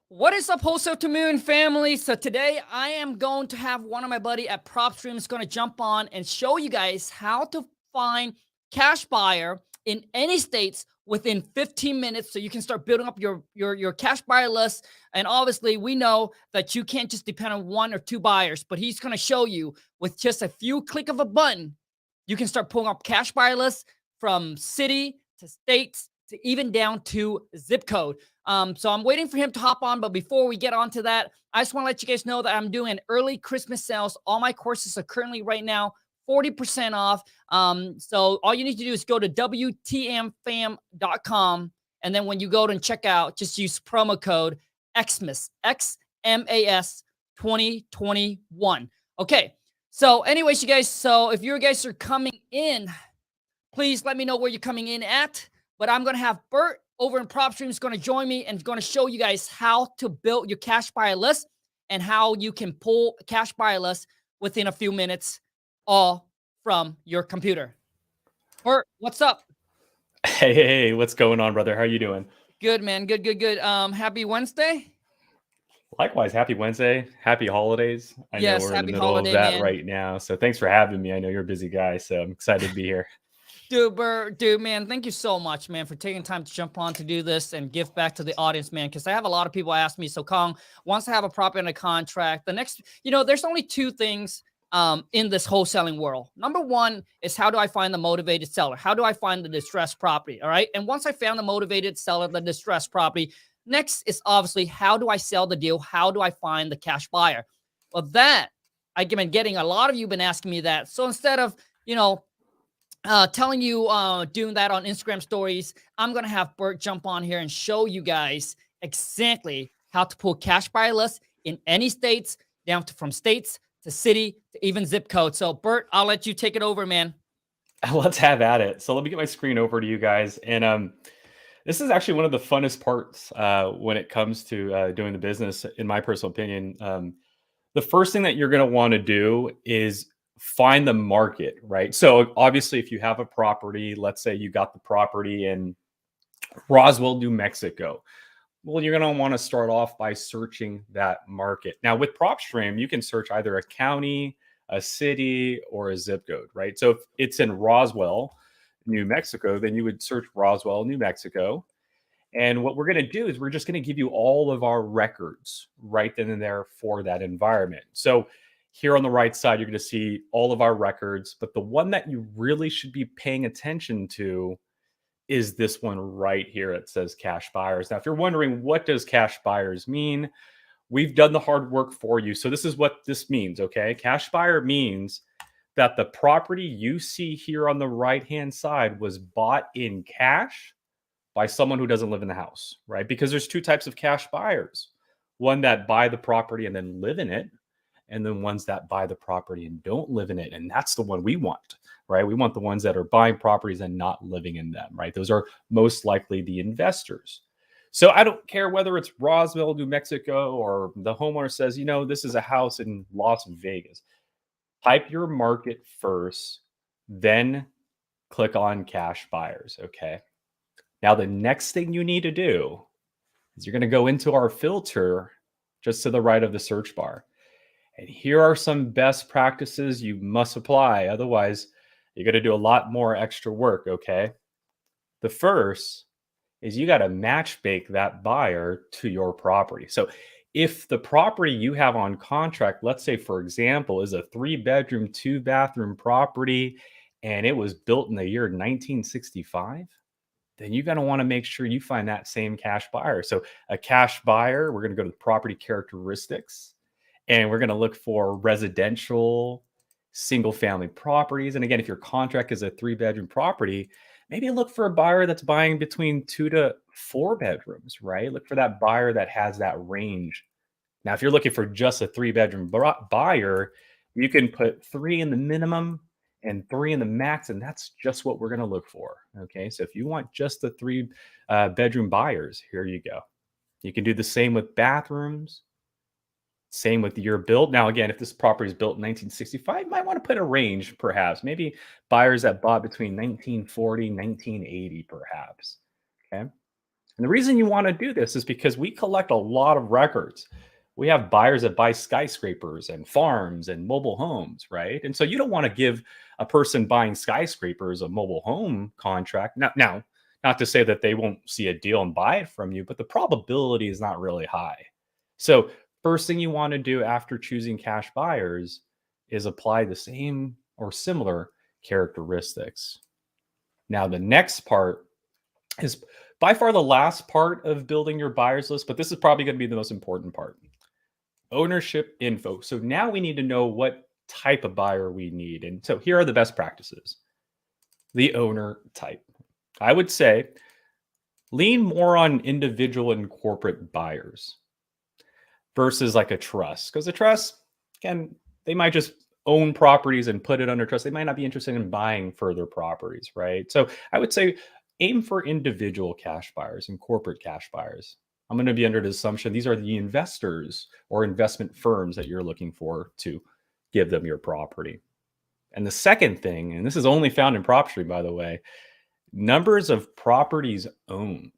What is up, Wholesale to Moon family? So today I am going to have one of my buddy at Propstream is going to jump on and show you guys how to find cash buyer in any states within 15 minutes so you can start building up your cash buyer list. And obviously we know that you can't just depend on one or two buyers, but he's going to show you with just a few click of a button, you can start pulling up cash buyer lists from city to states to even down to zip code. So I'm waiting for him to hop on. But before we get on to that, I just want to let you guys know that I'm doing early Christmas sales. All my courses are currently right now 40% off. So all you need to do is go to WTMfam.com. And then when you go to check out, just use promo code XMAS, XMAS 2021. Okay. So anyways, you guys, so if you guys are coming in, please let me know where you're coming in at. But I'm going to have Bert over in Propstream is going to join me and going to show you guys how to build your cash buyer list and how you can pull a cash buyer list within a few minutes, all from your computer. Bert, what's up? Hey, what's going on, brother? How you doing? Good, man. Good. Happy Wednesday. Likewise, happy Wednesday, happy holidays. I know Yes, we're in the happy middle of holiday, that man. right now. So thanks for having me. I know you're a busy guy, so I'm excited to be here. Dude, man, thank you so much, man, for taking time to jump on to do this and give back to the audience, man. Because I have a lot of people ask me, so Khang, once I have a property under contract, the next, there's only two things in this wholesaling world. Number one is how do I find the motivated seller? How do I find the distressed property? All right. And once I found the motivated seller, the distressed property, next is obviously how do I sell the deal? How do I find the cash buyer? Well, that I've been getting a lot of you been asking me that. So instead of, telling you doing that on Instagram stories, I'm gonna have Bert jump on here and show you guys exactly how to pull cash buyer lists in any states, down to from states to city to even zip code. So Bert, I'll let you take it over, man. Let's have at it. So let me get my screen over to you guys. And this is actually one of the funnest parts when it comes to doing the business, in my personal opinion. The first thing that you're going to want to do is find the market, right? So obviously, if you have a property, let's say you got the property in Roswell, New Mexico. Well, you're going to want to start off by searching that market. Now, with Propstream, you can search either a county, a city, or a zip code, right? So if it's in Roswell, New Mexico, then you would search Roswell, New Mexico. And what we're going to do is we're just going to give you all of our records right then and there for that environment. So here on the right side, you're going to see all of our records. But the one that you really should be paying attention to is this one right here. It says cash buyers. Now, if you're wondering what does cash buyers mean, we've done the hard work for you. So this is what this means, okay? Cash buyer means that the property you see here on the right-hand side was bought in cash by someone who doesn't live in the house, right? Because there's two types of cash buyers. One that buy the property and then live in it, and then ones that buy the property and don't live in it. And that's the one we want, right? We want the ones that are buying properties and not living in them, right? Those are most likely the investors. So I don't care whether it's Roswell, New Mexico, or the homeowner says, this is a house in Las Vegas. Type your market first, then click on cash buyers, okay? Now, the next thing you need to do is you're going to go into our filter just to the right of the search bar. And here are some best practices you must apply. Otherwise, you're going to do a lot more extra work, okay? The first is you got to match bake that buyer to your property. So if the property you have on contract, let's say, for example, is a 3-bedroom, 2-bathroom property, and it was built in the year 1965, then you're going to want to make sure you find that same cash buyer. So a cash buyer, we're going to go to the property characteristics, and we're going to look for residential, single family properties. And again, if your contract is a 3-bedroom property, maybe look for a buyer that's buying between 2 to 4 bedrooms, right? Look for that buyer that has that range. Now, if you're looking for just a 3-bedroom buyer, you can put 3 in the minimum and 3 in the max, and that's just what we're going to look for. Okay, so if you want just the 3 bedroom buyers, here you go. You can do the same with bathrooms, same with your build. Now, again, if this property is built in 1965, you might want to put a range, perhaps. Maybe buyers that bought between 1940, 1980, perhaps. Okay. And the reason you want to do this is because we collect a lot of records. We have buyers that buy skyscrapers and farms and mobile homes, right? And so you don't want to give a person buying skyscrapers a mobile home contract. Now, not to say that they won't see a deal and buy it from you, but the probability is not really high. So first thing you want to do after choosing cash buyers is apply the same or similar characteristics. Now, the next part is by far the last part of building your buyers list, but this is probably going to be the most important part. Ownership info. So now we need to know what type of buyer we need. And so here are the best practices. The owner type. I would say lean more on individual and corporate buyers versus like a trust. Because a trust, again, they might just own properties and put it under trust. They might not be interested in buying further properties, right? So I would say aim for individual cash buyers and corporate cash buyers. I'm going to be under the assumption these are the investors or investment firms that you're looking for to give them your property. And the second thing, and this is only found in Propstream, by the way, numbers of properties owned,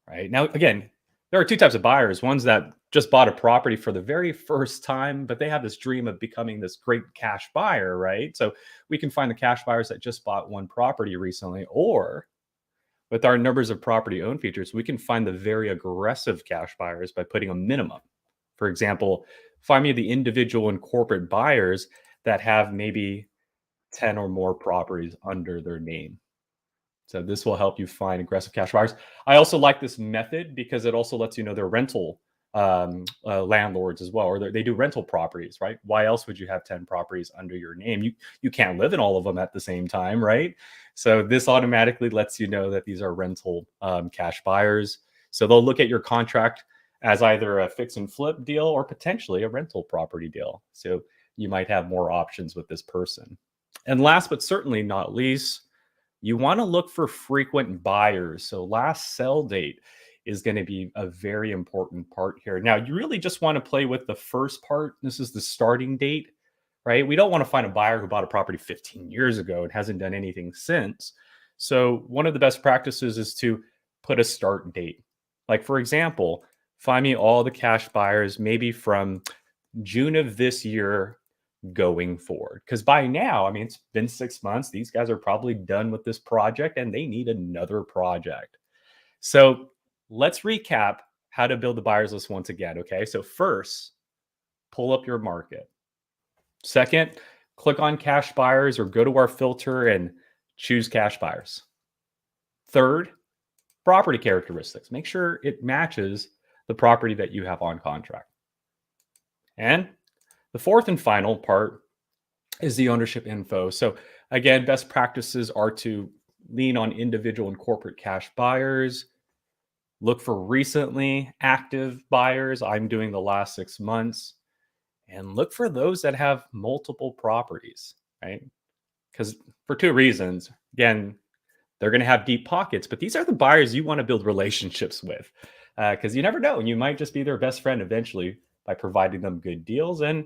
right? Now, again, there are two types of buyers. Ones that just bought a property for the very first time, but they have this dream of becoming this great cash buyer, right? So we can find the cash buyers that just bought one property recently, or with our numbers of property owned features, we can find the very aggressive cash buyers by putting a minimum. For example, find me the individual and corporate buyers that have maybe 10 or more properties under their name. So this will help you find aggressive cash buyers. I also like this method because it also lets you know they're rental landlords as well, or they do rental properties, right? Why else would you have 10 properties under your name? You can't live in all of them at the same time, right? So this automatically lets you know that these are rental cash buyers. So they'll look at your contract as either a fix and flip deal or potentially a rental property deal. So you might have more options with this person. And last but certainly not least, you want to look for frequent buyers. So last sell date is going to be a very important part here. Now, you really just want to play with the first part. This is the starting date, right? We don't want to find a buyer who bought a property 15 years ago and hasn't done anything since. So one of the best practices is to put a start date. Like, for example, find me all the cash buyers maybe from June of this year going forward. Because by now, I mean, it's been 6 months. These guys are probably done with this project and they need another project. So let's recap how to build the buyers list once again. Okay. So first, pull up your market. Second, click on cash buyers or go to our filter and choose cash buyers. Third, property characteristics. Make sure it matches the property that you have on contract. And the fourth and final part is the ownership info. So again, best practices are to lean on individual and corporate cash buyers, look for recently active buyers. I'm doing the last 6 months, and look for those that have multiple properties, right? Because for two reasons. Again, they're going to have deep pockets, but these are the buyers you want to build relationships with, because you never know. You might just be their best friend eventually by providing them good deals, and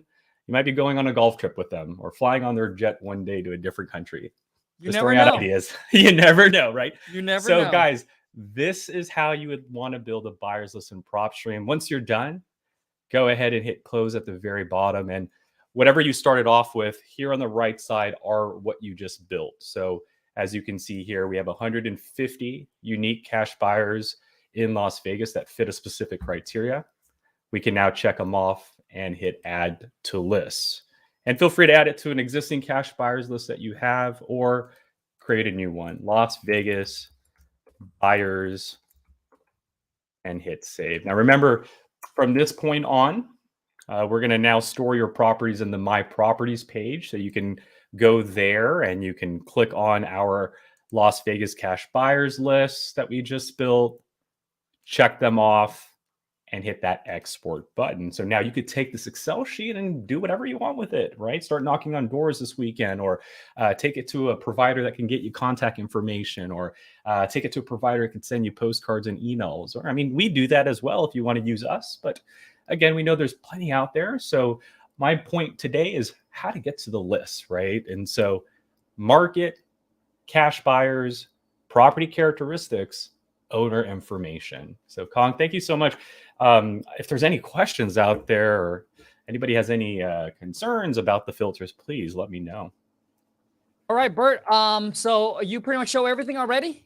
you might be going on a golf trip with them or flying on their jet one day to a different country. You Just never throwing out know. ideas. You never know, right? You never know. So guys, this is how you would want to build a buyer's list in Propstream. Once you're done, go ahead and hit close at the very bottom. And whatever you started off with here on the right side are what you just built. So as you can see here, we have 150 unique cash buyers in Las Vegas that fit a specific criteria. We can now check them off and hit add to lists. And feel free to add it to an existing cash buyers list that you have or create a new one. Las Vegas buyers and hit save. Now remember, from this point on, we're going to now store your properties in the My Properties page. So you can go there and you can click on our Las Vegas cash buyers list that we just built, check them off, and hit that export button. So now you could take this Excel sheet and do whatever you want with it, right? Start knocking on doors this weekend, or take it to a provider that can get you contact information, or take it to a provider that can send you postcards and emails. Or, I mean, we do that as well if you want to use us. But again, we know there's plenty out there. So my point today is how to get to the list, right? And so market, cash buyers, property characteristics, owner information. So Khang, thank you so much. If there's any questions out there or anybody has any concerns about the filters, please let me know. All right, Bert. So you pretty much show everything already?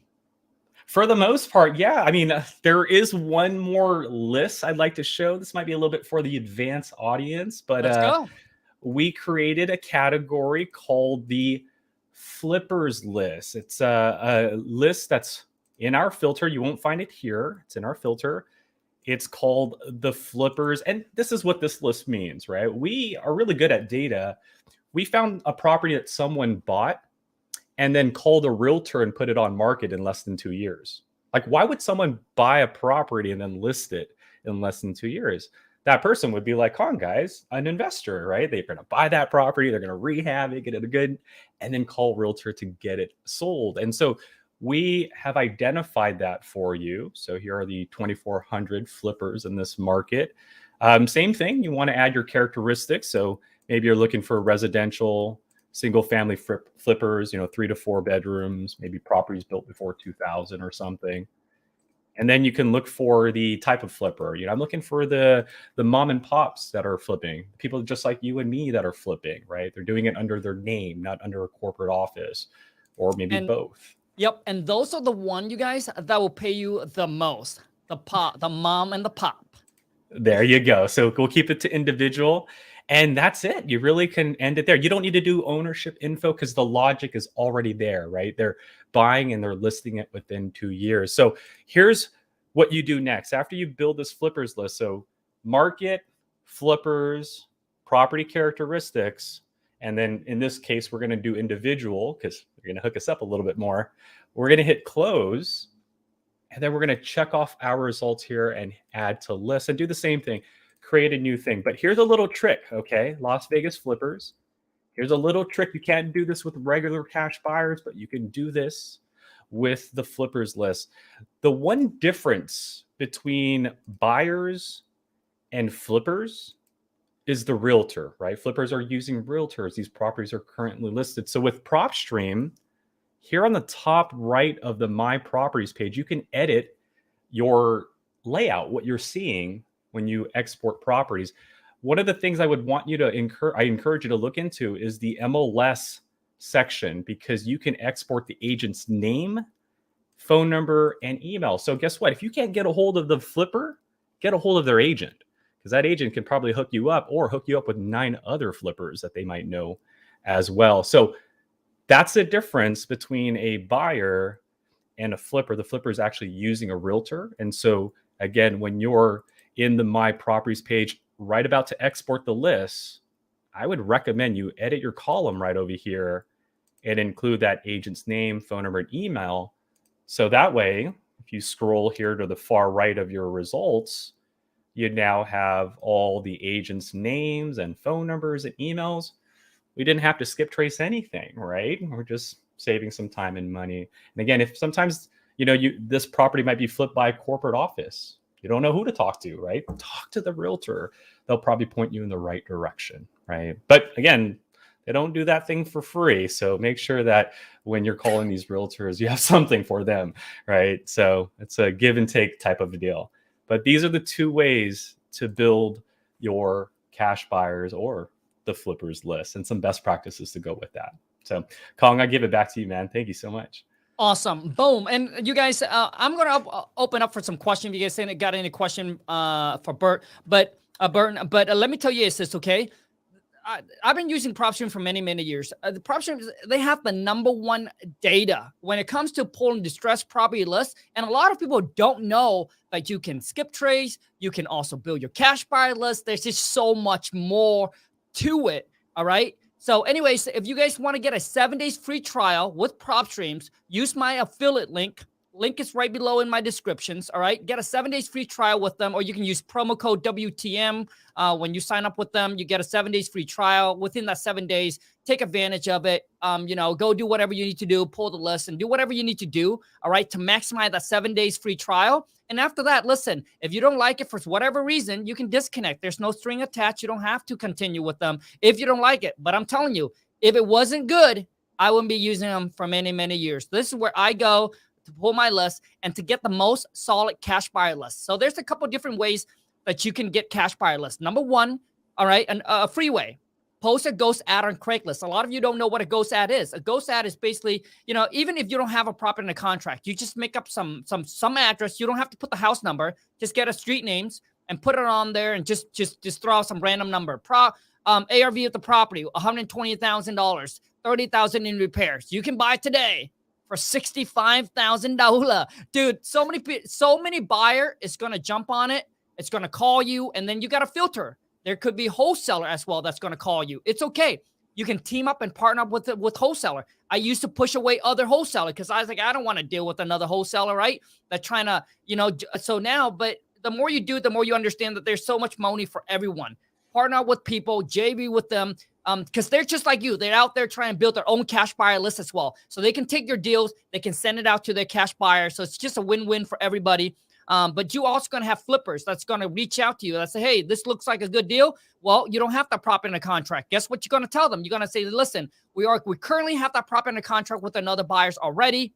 For the most part, yeah. I mean, there is one more list I'd like to show. This might be a little bit for the advanced audience, but Let's go. we created a category called the flippers list. It's a list that's in our filter. You won't find it here. It's in our filter. It's called the flippers. And this is what this list means, right? We are really good at data. We found a property that someone bought and then called a realtor and put it on market in less than 2 years. Like, why would someone buy a property and then list it in less than 2 years? That person would be like, come on, guys, an investor, right? They're going to buy that property, they're going to rehab it, get it good, and then call realtor to get it sold. And so we have identified that for you. So here are the 2,400 flippers in this market. Same thing, you want to add your characteristics. So maybe you're looking for residential, single family flippers, 3 to 4 bedrooms, maybe properties built before 2000 or something. And then you can look for the type of flipper. I'm looking for the mom and pops that are flipping, people just like you and me that are flipping, right? They're doing it under their name, not under a corporate office, or maybe both. Yep. And those are the one, you guys, that will pay you the most. The mom and the pop. There you go. So we'll keep it to individual. And that's it. You really can end it there. You don't need to do ownership info because the logic is already there, right? They're buying and they're listing it within 2 years. So here's what you do next. After you build this flippers list, so market, flippers, property characteristics, and then in this case, we're going to do individual because they're going to hook us up a little bit more. We're going to hit close. And then we're going to check off our results here and add to list and do the same thing. Create a new thing. But here's a little trick, okay? Las Vegas flippers. Here's a little trick. You can't do this with regular cash buyers, but you can do this with the flippers list. The one difference between buyers and flippers is the realtor, right? Flippers are using realtors. These properties are currently listed. So with Propstream, here on the top right of the My Properties page, you can edit your layout, what you're seeing when you export properties. One of the things I would want you to encourage you to look into is the MLS section, because you can export the agent's name, phone number, and email. So guess what? If you can't get a hold of the flipper, get a hold of their agent, because that agent can probably hook you up or hook you up with 9 other flippers that they might know as well. So that's the difference between a buyer and a flipper. The flipper is actually using a realtor. And so again, when you're in the My Properties page, right about to export the list, I would recommend you edit your column right over here and include that agent's name, phone number, and email. So that way, if you scroll here to the far right of your results, you now have all the agents' names and phone numbers and emails. We didn't have to skip trace anything, right? We're just saving some time and money. And again, if sometimes, this property might be flipped by a corporate office, you don't know who to talk to, right? Talk to the realtor. They'll probably point you in the right direction, right? But again, they don't do that thing for free. So make sure that when you're calling these realtors, you have something for them, right? So it's a give and take type of a deal. But these are the 2 ways to build your cash buyers or the flippers list, and some best practices to go with that. So Khang, I give it back to you, man. Thank you so much. Awesome. Boom. And you guys, I'm going to open up for some questions. If you guys got any question for Bert, but let me tell you this, okay? I've been using Propstream for many, many years. The Propstream, they have the #1 data when it comes to pulling distressed property lists. And a lot of people don't know that you can skip trace. You can also build your cash buyer list. There's just so much more to it. All right. So anyways, if you guys want to get a 7 days free trial with Propstreams, use my affiliate link. Link is right below in my descriptions. All right. Get a 7 days free trial with them, or you can use promo code WTM. When you sign up with them, you get a 7 days free trial. Within that 7 days, take advantage of it. Go do whatever you need to do, pull the list and do whatever you need to do. All right. To maximize that 7 days free trial. And after that, listen, if you don't like it for whatever reason, you can disconnect. There's no string attached. You don't have to continue with them if you don't like it. But I'm telling you, if it wasn't good, I wouldn't be using them for many, many years. This is where I go to pull my list and to get the most solid cash buyer list. So there's a couple different ways that you can get cash buyer lists. Number one, all right, a free way. Post a ghost ad on Craigslist. A lot of you don't know what a ghost ad is. A ghost ad is basically, even if you don't have a property in a contract, you just make up some address. You don't have to put the house number. Just get a street names and put it on there, and just throw out some random number. ARV of the property, $120,000, $30,000 in repairs. You can buy today for $65,000. Dude, so many buyer is gonna jump on it. It's gonna call you, and then you got to filter. There could be wholesaler as well that's going to call you. It's okay. You can team up and partner up with wholesaler. I used to push away other wholesaler because I was like, I don't want to deal with another wholesaler, right? They're trying to, so now, but the more you do, the more you understand that there's so much money for everyone. Partner up with people, JV with them, because they're just like you. They're out there trying to build their own cash buyer list as well. So they can take your deals, they can send it out to their cash buyer. So it's just a win-win for everybody. But you also going to have flippers that's going to reach out to you and say, hey, this looks like a good deal. Well, you don't have that property in a contract. Guess what you're going to tell them? You're going to say, listen, we currently have that property in a contract with another buyers already.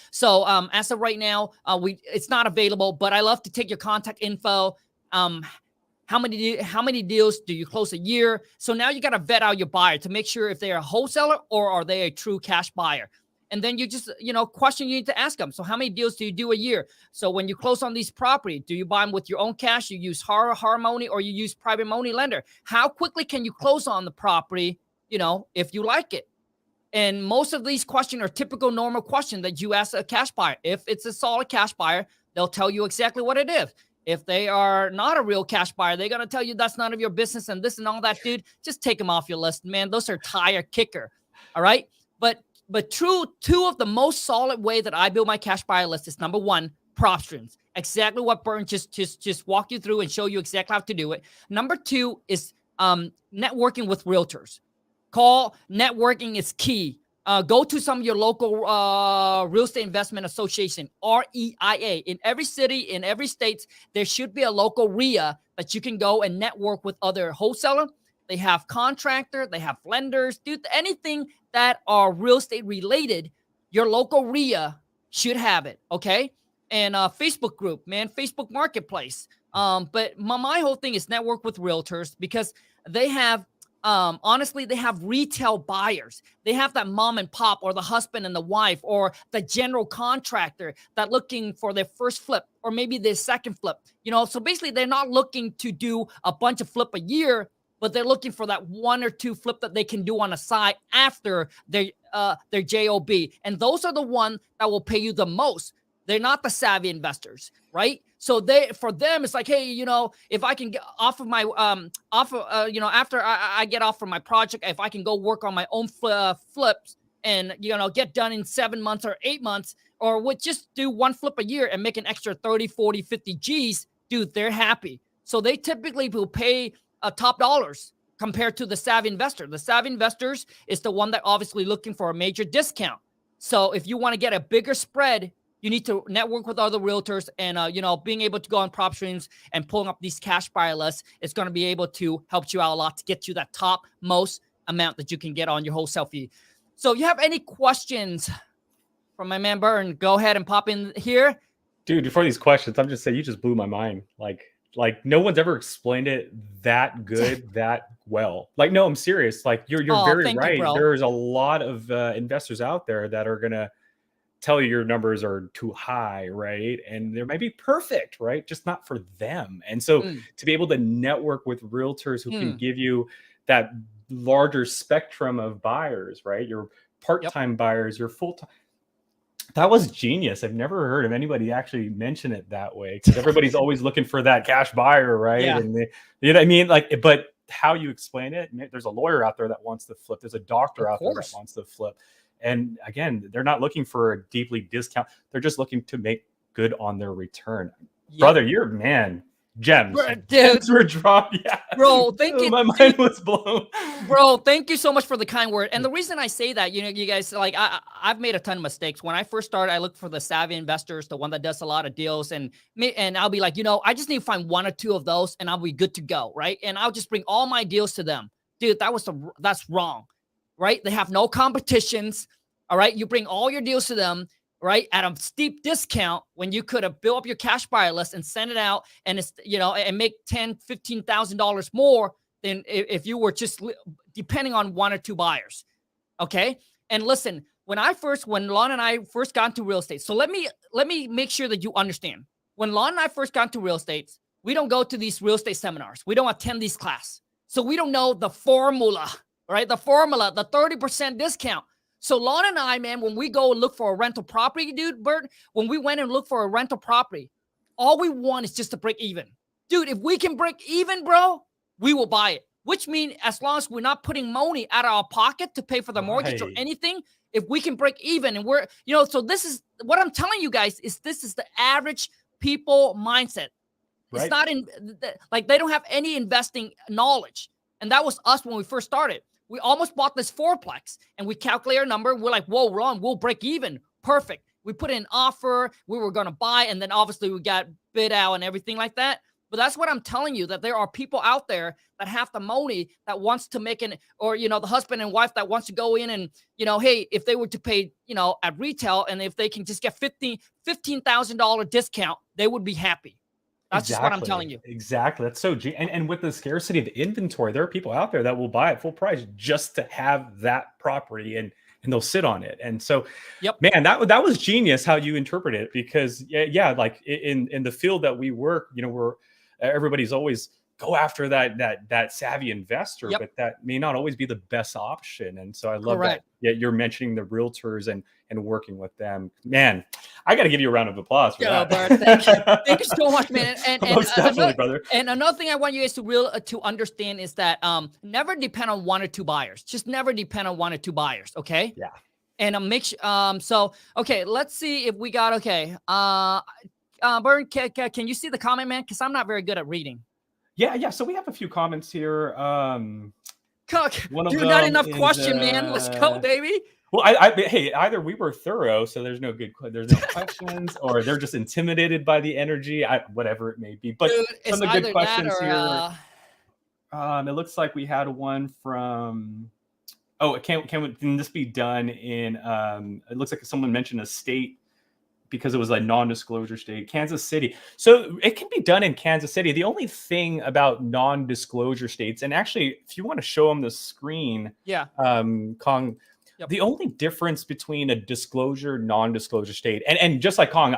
So as of right now, it's not available, but I love to take your contact info. How many deals do you close a year? So now you got to vet out your buyer to make sure if they're a wholesaler or are they a true cash buyer. And then you just, question you need to ask them. So how many deals do you do a year? So when you close on these property, do you buy them with your own cash? You use Harmony or you use private money lender? How quickly can you close on the property, if you like it? And most of these questions are typical normal questions that you ask a cash buyer. If it's a solid cash buyer, they'll tell you exactly what it is. If they are not a real cash buyer, they're going to tell you that's none of your business and this and all that, dude. Just take them off your list, man. Those are tire kicker. All right. But two of the most solid way that I build my cash buyer list is number one, Propstreams. Exactly what Burton just walk you through and show you exactly how to do it. Number two is networking with realtors. Networking is key. Go to some of your local real estate investment association, REIA. In every city, in every state, there should be a local REIA that you can go and network with other wholesaler. They have contractor, they have lenders, dude, anything that are real estate related, your local REIA should have it, okay? And Facebook group, man, Facebook Marketplace. But my whole thing is network with realtors because they have, honestly, they have retail buyers. They have that mom and pop or the husband and the wife or the general contractor that looking for their first flip or maybe their second flip. So basically they're not looking to do a bunch of flip a year, but they're looking for that one or two flip that they can do on the side after their JOB. And those are the ones that will pay you the most. They're not the savvy investors, right? So for them, it's like, hey, if I can get off of my, after I get off from my project, if I can go work on my own flips and, get done in 7 months or 8 months, or would just do one flip a year and make an extra 30, 40, 50 G's, dude, they're happy. So they typically will pay top dollars compared to the savvy investor. The savvy investors is the one that obviously looking for a major discount. So if you want to get a bigger spread, you need to network with other realtors and, being able to go on Propstreams and pulling up these cash buyer lists is going to be able to help you out a lot to get you that top most amount that you can get on your wholesale fee. So if you have any questions from my man Burton, go ahead and pop in here. Dude, before these questions, I'm just saying you just blew my mind. Like no one's ever explained it that good, that well. Like, no, I'm serious. Like you're very right. There's a lot of investors out there that are going to tell you your numbers are too high, right? And they might be perfect, right? Just not for them. And so to be able to network with realtors who can give you that larger spectrum of buyers, right? Your part-time buyers, your full-time. That was genius. I've never heard of anybody actually mention it that way because everybody's always looking for that cash buyer, right? Yeah. And you know what I mean? Like, but how you explain it, there's a lawyer out there that wants to flip. There's a doctor out there that wants to flip. And again, they're not looking for a deeply discount. They're just looking to make good on their return. Yeah. Brother, you're man. Gems. Dude. Gems were dropped. Yeah. Bro, thank you. My mind was blown. Bro, thank you so much for the kind word. And the reason I say that, you guys, like, I've made a ton of mistakes. When I first started, I looked for the savvy investors, the one that does a lot of deals. And I'll be like, I just need to find one or two of those and I'll be good to go, right? And I'll just bring all my deals to them. Dude, that's wrong, right? They have no competitions, all right? You bring all your deals to them. right, at a steep discount when you could have built up your cash buyer list and sent it out, and it's, and make $10,000-$15,000 more than if you were just depending on 1 or 2 buyers. Okay. And listen, when Lon and I first got into real estate, so let me make sure that you understand. When Lon and I first got into real estate, we don't go to these real estate seminars. We don't attend these classes. So we don't know the formula, right? The 30% discount. So Lon and I, man, when we go look for a rental property, dude, Bert, when we went and looked for a rental property, all we want is just to break even. Dude, if we can break even, bro, we will buy it. Which means as long as we're not putting money out of our pocket to pay for the mortgage or anything, if we can break even and we're, so this is what I'm telling you guys is this is the average people mindset. Right. It's not like they don't have any investing knowledge. And that was us when we first started. We almost bought this fourplex and we calculate our number. We're like, whoa, Ron, we'll break even. Perfect. We put in an offer. We were going to buy. And then obviously we got bid out and everything like that. But that's what I'm telling you, that there are people out there that have the money that wants to make the husband and wife that wants to go in and, hey, if they were to pay, at retail and if they can just get $15,000 discount, they would be happy. That's just what I'm telling you. Exactly. That's so and with the scarcity of the inventory, there are people out there that will buy it full price just to have that property and they'll sit on it. And so, man, that was genius how you interpret it, because like in the field that we work, everybody's always go after that savvy investor, but that may not always be the best option. And so I love that you're mentioning the realtors and working with them. Man, I got to give you a round of applause for that. Bert, thank you. Thank you so much, man. And definitely, brother. And another thing I want you guys to understand is that never depend on 1 or 2 buyers. Just never depend on 1 or 2 buyers. Okay. Yeah. And okay, let's see if we got Bert, can you see the comment, man? Because I'm not very good at reading. Yeah. So we have a few comments here. Not enough question, man. Let's go, baby. Well, hey, either we were thorough, so there's no questions, or they're just intimidated by the energy, whatever it may be. But some of the good questions here. It looks like we had one from. Oh, can this be done in? It looks like someone mentioned a state, because it was a non-disclosure state, Kansas City. So it can be done in Kansas City. The only thing about non-disclosure states, and actually, if you want to show them the screen, Khang, the only difference between a disclosure, non-disclosure state, and just like Khang,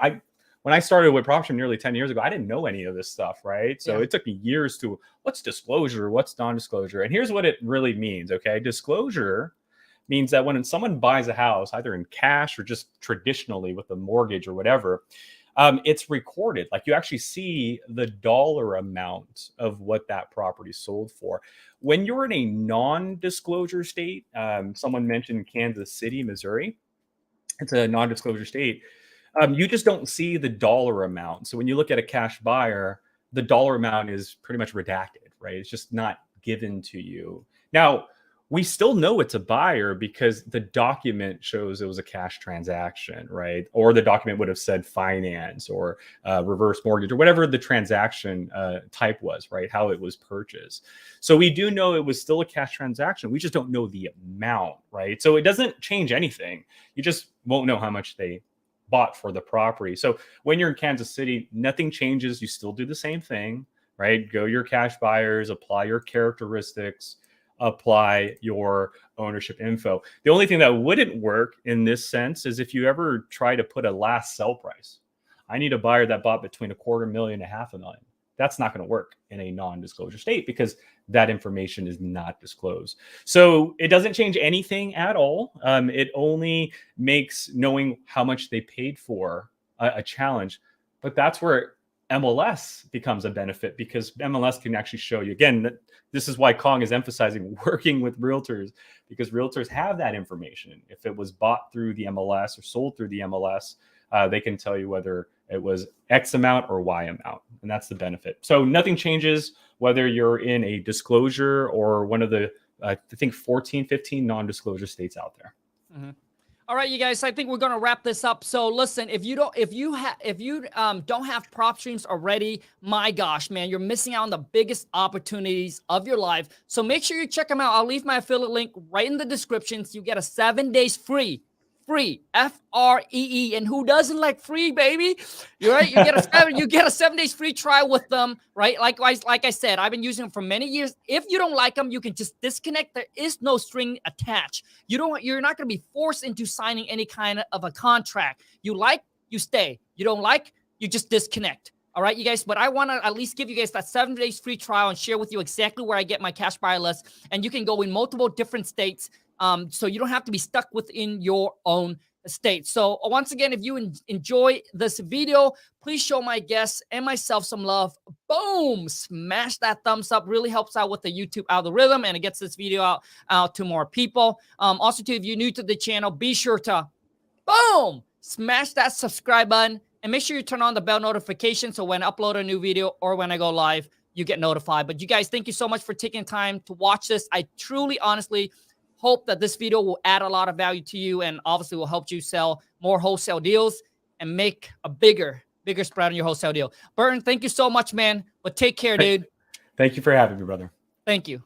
when I started with Propstream nearly 10 years ago, I didn't know any of this stuff, right? So it took me years to, what's disclosure, what's non-disclosure? And here's what it really means, okay? Disclosure means that when someone buys a house, either in cash or just traditionally with a mortgage or whatever, it's recorded. Like you actually see the dollar amount of what that property sold for. When you're in a non-disclosure state, someone mentioned Kansas City, Missouri. It's a non-disclosure state. You just don't see the dollar amount. So when you look at a cash buyer, the dollar amount is pretty much redacted, right? It's just not given to you. Now, we still know it's a buyer because the document shows it was a cash transaction, right? Or the document would have said finance or reverse mortgage or whatever the transaction type was, right? How it was purchased. So we do know it was still a cash transaction. We just don't know the amount, right? So it doesn't change anything. You just won't know how much they bought for the property. So when you're in Kansas City, nothing changes. You still do the same thing, right? Go your cash buyers, apply your characteristics, apply your ownership info. The only thing that wouldn't work in this sense is if you ever try to put a last sell price. I need a buyer that bought between $250,000 and $500,000. That's not going to work in a non-disclosure state because that information is not disclosed. So it doesn't change anything at all. It only makes knowing how much they paid for a challenge. But that's where MLS becomes a benefit, because MLS can actually show you, again, that this is why Khang is emphasizing working with realtors, because realtors have that information. If it was bought through the MLS or sold through the MLS, they can tell you whether it was X amount or Y amount. And that's the benefit. So nothing changes whether you're in a disclosure or one of the, I think 14, 15 non-disclosure states out there. Mm-hmm. All right, you guys, I think we're going to wrap this up. So listen, if you don't have prop streams already, my gosh, man, you're missing out on the biggest opportunities of your life. So make sure you check them out. I'll leave my affiliate link right in the description. So you get a 7 days free free, Free. And who doesn't like free, baby? You're right. You get a 7 days free trial with them, right? Likewise, like I said, I've been using them for many years. If you don't like them, you can just disconnect. There is no string attached. You're not going to be forced into signing any kind of a contract. You like, you stay. You don't like, you just disconnect. All right, you guys, but I want to at least give you guys that 7 days free trial and share with you exactly where I get my cash buyer list. And you can go in multiple different states. So you don't have to be stuck within your own state. So once again, if you enjoy this video, please show my guests and myself some love. Boom, smash that thumbs up. Really helps out with the YouTube algorithm, and it gets this video out to more people. Also too, if you're new to the channel, be sure to boom, smash that subscribe button, and make sure you turn on the bell notification so when I upload a new video or when I go live, you get notified. But you guys, thank you so much for taking time to watch this. I truly, honestly hope that this video will add a lot of value to you, and obviously will help you sell more wholesale deals and make a bigger spread on your wholesale deal. Burton, thank you so much, man. But take care, dude. Thank you for having me, brother. Thank you.